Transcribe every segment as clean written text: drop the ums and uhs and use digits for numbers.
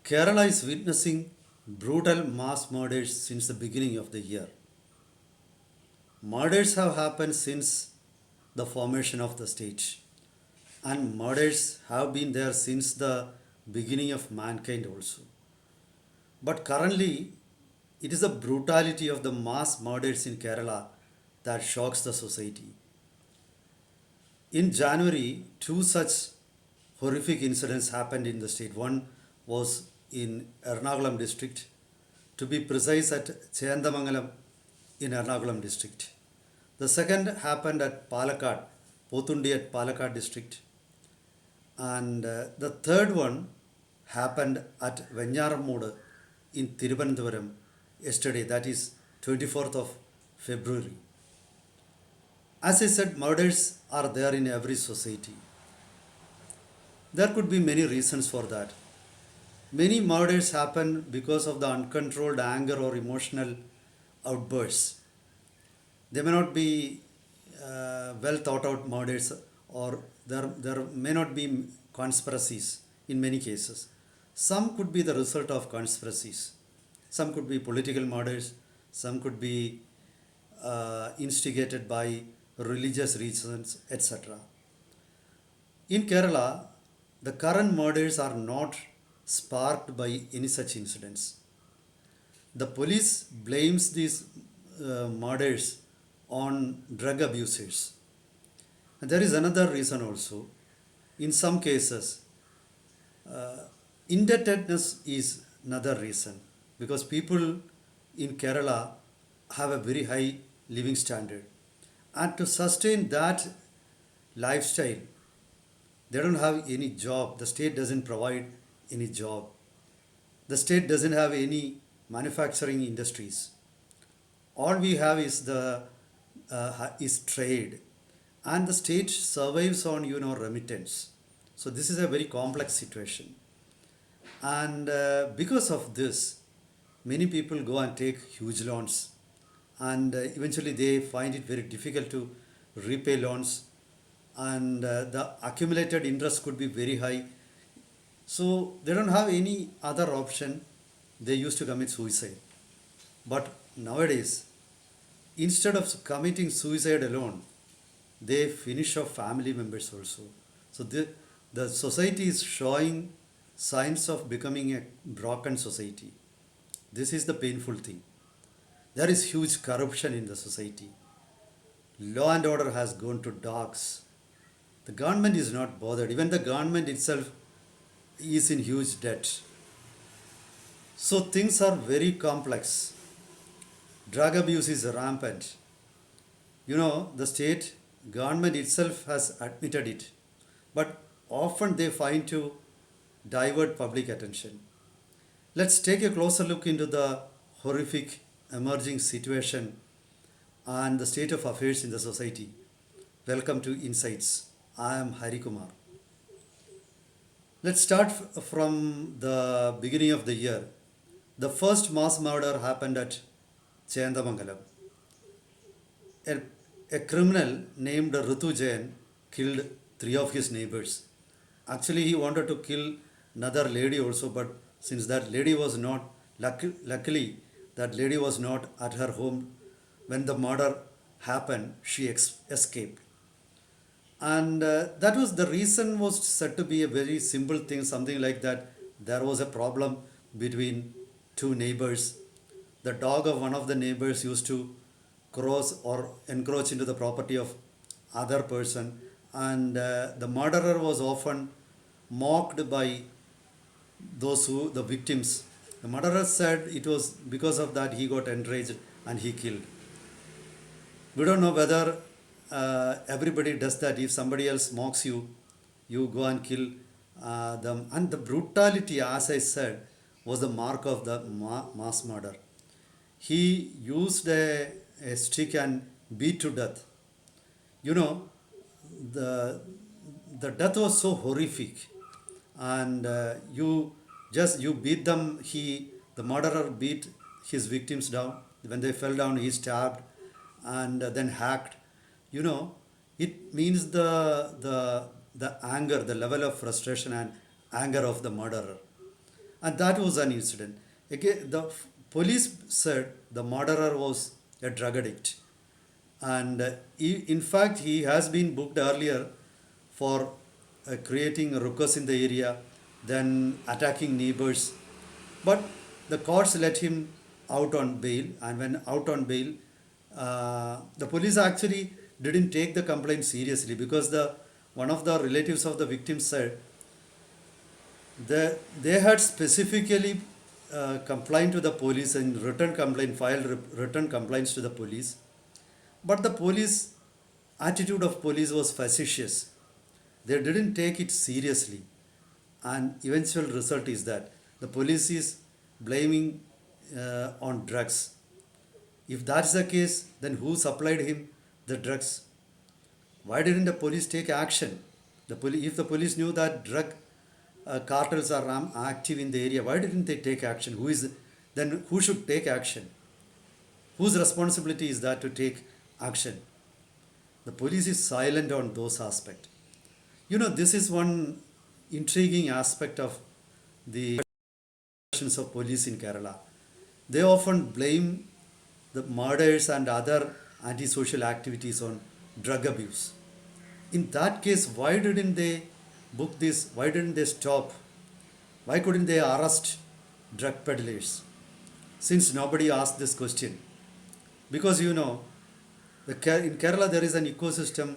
Kerala is witnessing brutal mass murders since the beginning of the year. Murders have happened since the formation of the state, and murders have been there since the beginning of mankind also. But currently, it is the brutality of the mass murders in Kerala that shocks the society. In January, two such horrific incidents happened in the state. One was in Ernakulam district, to be precise at Cheyandamangalam in Ernakulam district. The second happened at Palakkad, Pothundi at Palakkad district. And the third one happened at Venyaramood in Thiruvananthapuram yesterday, that is 24th of February. As I said, murders are there in every society. There could be many reasons for that. Many murders happen because of the uncontrolled anger or emotional outbursts. They may not be well thought out murders, or there may not be conspiracies in many cases. Some could be the result of conspiracies. Some could be political murders, some could be instigated by religious reasons, etc. In Kerala, the current murders are not sparked by any such incidents. The police blames these murders on drug abusers. And there is another reason also. In some cases, indebtedness is another reason, because people in Kerala have a very high living standard. And to sustain that lifestyle, they don't have any job. The state doesn't provide any job. The state doesn't have any manufacturing industries. All we have is the is trade, and the state survives on remittance. So this is a very complex situation, and because of this, many people go and take huge loans, and eventually they find it very difficult to repay loans, and the accumulated interest could be very high. So they don't have any other option. They used to commit suicide. But nowadays, instead of committing suicide alone, they finish off family members also. So the society is showing signs of becoming a broken society. This is the painful thing. There is huge corruption in the society. Law and order has gone to dogs. The government is not bothered. Even the government itself is in huge debt. So things are very complex. Drug abuse is rampant. The state government itself has admitted it. But often they find to divert public attention. Let's take a closer look into the horrific emerging situation and the state of affairs in the society. Welcome to Insights. I am Hari Kumar. Let's start from the beginning of the year. The first mass murder happened at Cheyandamangalam. A, a criminal named Ritu Jain killed three of his neighbors. Actually, he wanted to kill another lady also, but since that lady was not, luckily, that lady was not at her home when the murder happened, she escaped. And that was the reason, was said to be a very simple thing, something like that. There was a problem between two neighbors. The dog of one of the neighbors used to cross or encroach into the property of other person, and the murderer was often mocked by the victims. The murderer said it was because of that he got enraged and he killed. We don't know whether everybody does that. If somebody else mocks you, you go and kill them. And the brutality, as I said, was the mark of the mass murder. He used a stick and beat to death. You know, the death was so horrific, and you beat them. The murderer beat his victims down. When they fell down, he stabbed and then hacked. It means the anger, the level of frustration and anger of the murderer. And that was an incident. Again, the police said the murderer was a drug addict. And in fact, he has been booked earlier for creating a ruckus in the area, then attacking neighbors. But the courts let him out on bail, and when out on bail, the police actually didn't take the complaint seriously because the one of the relatives of the victim said they had specifically complained to the police and written complaint filed written complaints to the police, but the police attitude of police was facetious. They didn't take it seriously, and eventual result is that the police is blaming on drugs. If that's the case, then who supplied him the drugs? Why didn't the police take action? If the police knew that drug cartels are active in the area, why didn't they take action? Then who should take action? Whose responsibility is that to take action? The police is silent on those aspects. This is one intriguing aspect of the actions of police in Kerala. They often blame the murders and other antisocial activities on drug abuse. In that case, why didn't they book this? Why didn't they stop? Why couldn't they arrest drug peddlers? Since nobody asked this question. Because in Kerala there is an ecosystem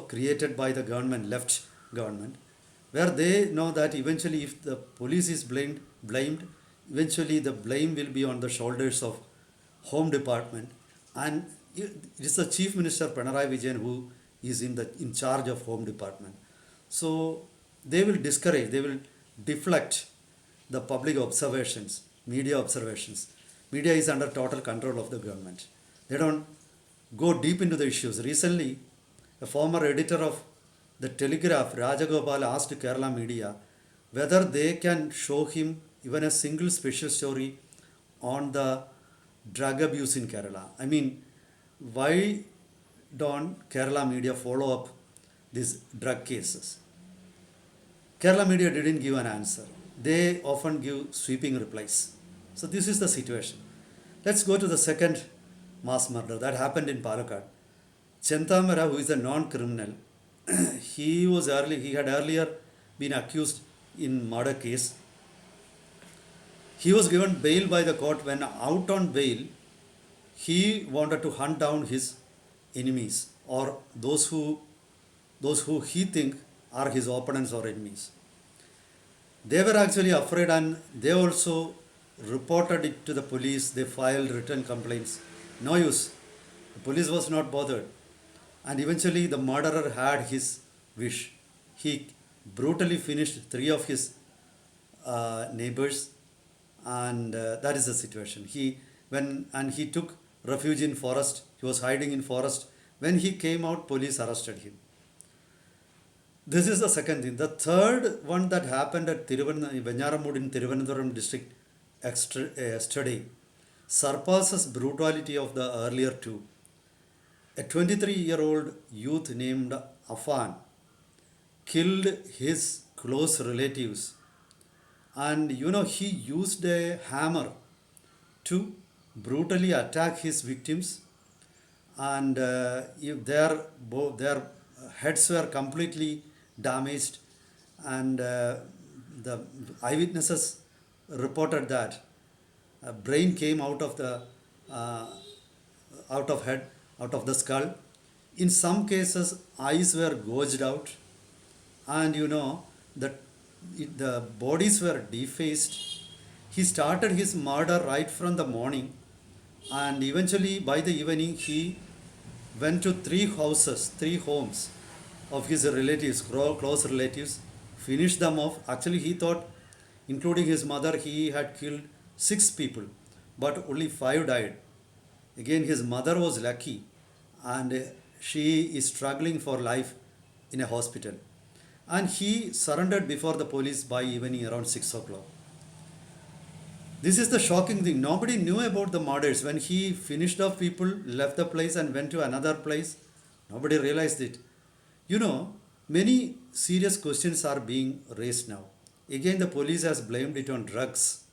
created by the government, left government, where they know that eventually if the police is blamed, eventually the blame will be on the shoulders of Home Department, and it is the Chief Minister Pinarayi Vijayan who is in charge of Home Department. So they will deflect the public observations, media observations. Media is under total control of the government. They don't go deep into the issues. Recently, a former editor of the Telegraph, Rajagopal, asked Kerala media whether they can show him even a single special story on the drug abuse in Kerala. I mean, why don't Kerala media follow up these drug cases? Kerala media didn't give an answer. They often give sweeping replies. So this is the situation. Let's go to the second mass murder that happened in Palakkad. Chentamara, who is a non-criminal, he had earlier been accused in murder case. He was given bail by the court. When out on bail, he wanted to hunt down his enemies or those who he think are his opponents or enemies. They were actually afraid and they also reported it to the police. They filed written complaints. No use. The police was not bothered. And eventually the murderer had his wish. He brutally finished three of his neighbors, and that is the situation. He took refuge in forest. He was hiding in forest. When he came out, police arrested him. This is the second thing. The third one that happened at Venyaramud in Thiruvananthapuram district yesterday surpasses brutality of the earlier two. A 23-year-old youth named Afan killed his close relatives, and he used a hammer to brutally attack his victims, and their heads were completely damaged, and the eyewitnesses reported that a brain came out of the out of the skull. In some cases, eyes were gouged out, and the bodies were defaced. He started his murder right from the morning, and eventually by the evening he went to three homes of his relatives, close relatives, finished them off. Actually, he thought, including his mother, he had killed 6 people, but only 5 died. Again, his mother was lucky, and she is struggling for life in a hospital. And he surrendered before the police by evening around 6 o'clock. This is the shocking thing. Nobody knew about the murders. When he finished off people, left the place and went to another place, nobody realized it. Many serious questions are being raised now. Again, the police has blamed it on drugs.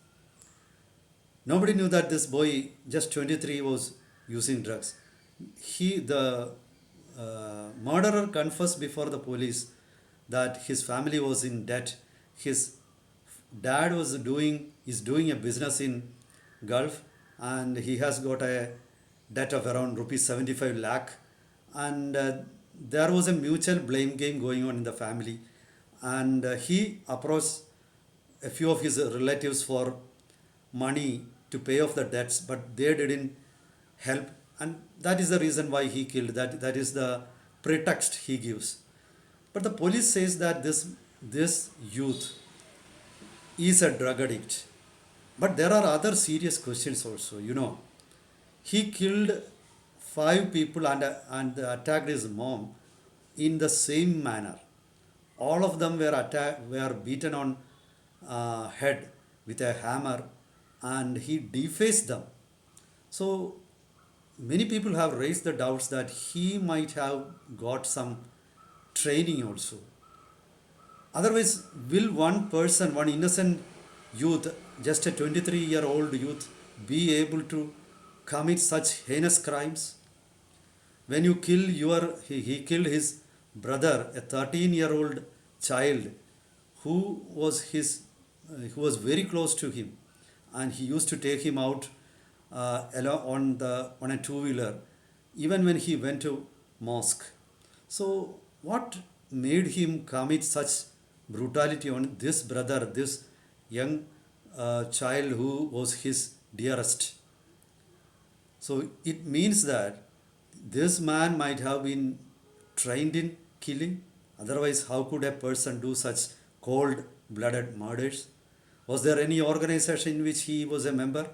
Nobody knew that this boy, just 23, was using drugs. The murderer confessed before the police that his family was in debt. His dad is doing a business in Gulf, and he has got a debt of around rupees 75 lakh, and there was a mutual blame game going on in the family, and he approached a few of his relatives for money to pay off the debts, but they didn't help, and that is the reason why he killed. That is the pretext he gives. But the police says that this youth is a drug addict. But there are other serious questions also. He killed five people and attacked his mom in the same manner. All of them were beaten on head with a hammer, and he defaced them. So many people have raised the doubts that he might have got some training also. Otherwise, will one person, one innocent youth, just a 23-year-old youth, be able to commit such heinous crimes? When you kill he killed his brother, a 13-year-old child who was very close to him, and he used to take him out on a two-wheeler, even when he went to mosque. So, what made him commit such brutality on this brother, this young child who was his dearest? So it means that this man might have been trained in killing. Otherwise, how could a person do such cold blooded murders? Was there any organization in which he was a member?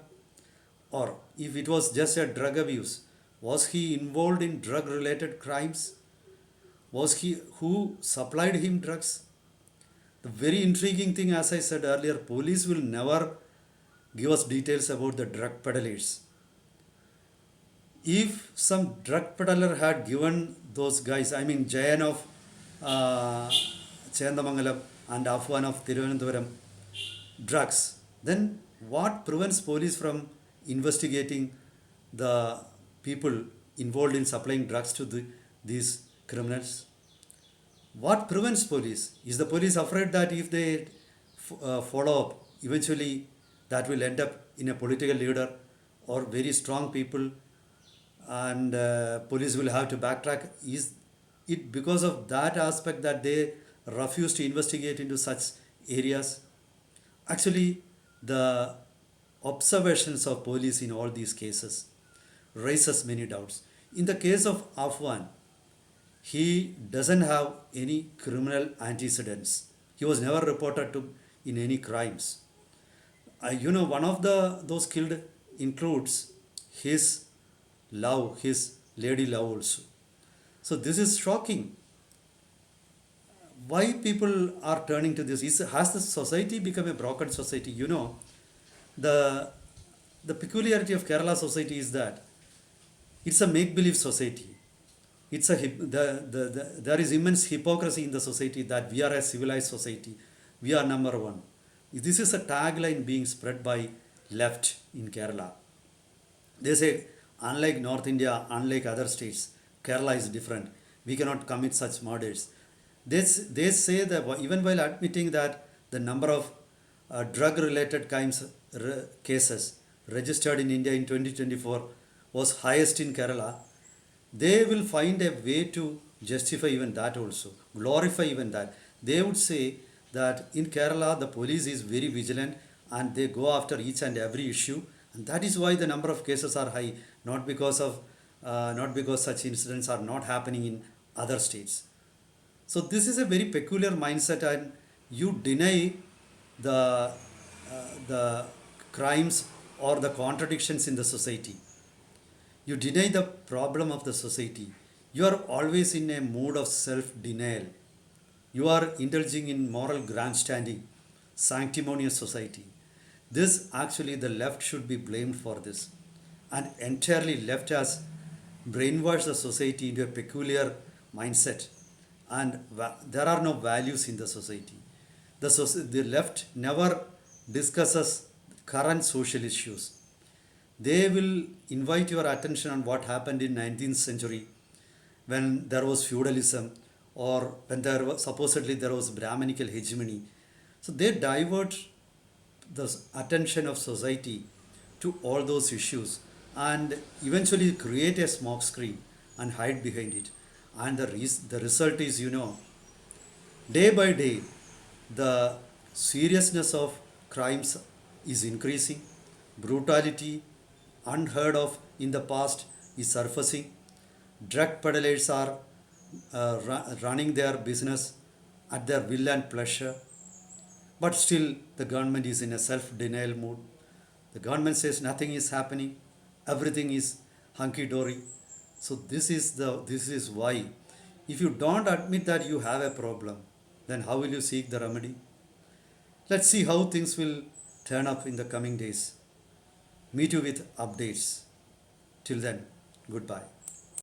Or if it was just a drug abuse, was he involved in drug related crimes? Was he who supplied him drugs? The very intriguing thing, as I said earlier, police will never give us details about the drug peddlers. If some drug peddler had given those guys, I mean Jayan of Cheyandamangalam and Afwan of Thiruvananthapuram, drugs, then what prevents police from investigating the people involved in supplying drugs to these criminals? What prevents police? Is the police afraid that if they follow up, eventually that will end up in a political leader or very strong people, and police will have to backtrack? Is it because of that aspect that they refuse to investigate into such areas? Actually, the observations of police in all these cases raises many doubts. In the case of Afwan, he doesn't have any criminal antecedents. He was never reported to in any crimes. One of those killed includes his love, his lady love also. So this is shocking. Why people are turning to this? Has the society become a broken society? The peculiarity of Kerala society is that it's a make-believe society. There is immense hypocrisy in the society that we are a civilized society. We are number one. This is a tagline being spread by left in Kerala. They say, unlike North India, unlike other states, Kerala is different. We cannot commit such murders. They say that even while admitting that the number of drug-related cases registered in India in 2024 was highest in Kerala, they will find a way to justify even that also, glorify even that. They would say that in Kerala the police is very vigilant and they go after each and every issue, and that is why the number of cases are high, not because such incidents are not happening in other states. So this is a very peculiar mindset, and you deny the crimes or the contradictions in the society. You deny the problem of the society. You are always in a mood of self-denial. You are indulging in moral grandstanding, sanctimonious society. This actually the left should be blamed for this. And entirely left has brainwashed the society into a peculiar mindset. And there are no values in the society. The left never discusses current social issues. They will invite your attention on what happened in 19th century when there was feudalism, or when supposedly there was Brahminical hegemony. So they divert the attention of society to all those issues and eventually create a smokescreen and hide behind it. And the result is, day by day, the seriousness of crimes is increasing, brutality unheard of in the past is surfacing, drug peddlers are running their business at their will and pleasure, but still the government is in a self-denial mood. The government says nothing is happening, everything is hunky-dory. So this is why, if you don't admit that you have a problem, then how will you seek the remedy? Let's see how things will turn up in the coming days. Meet you with updates. Till then, goodbye.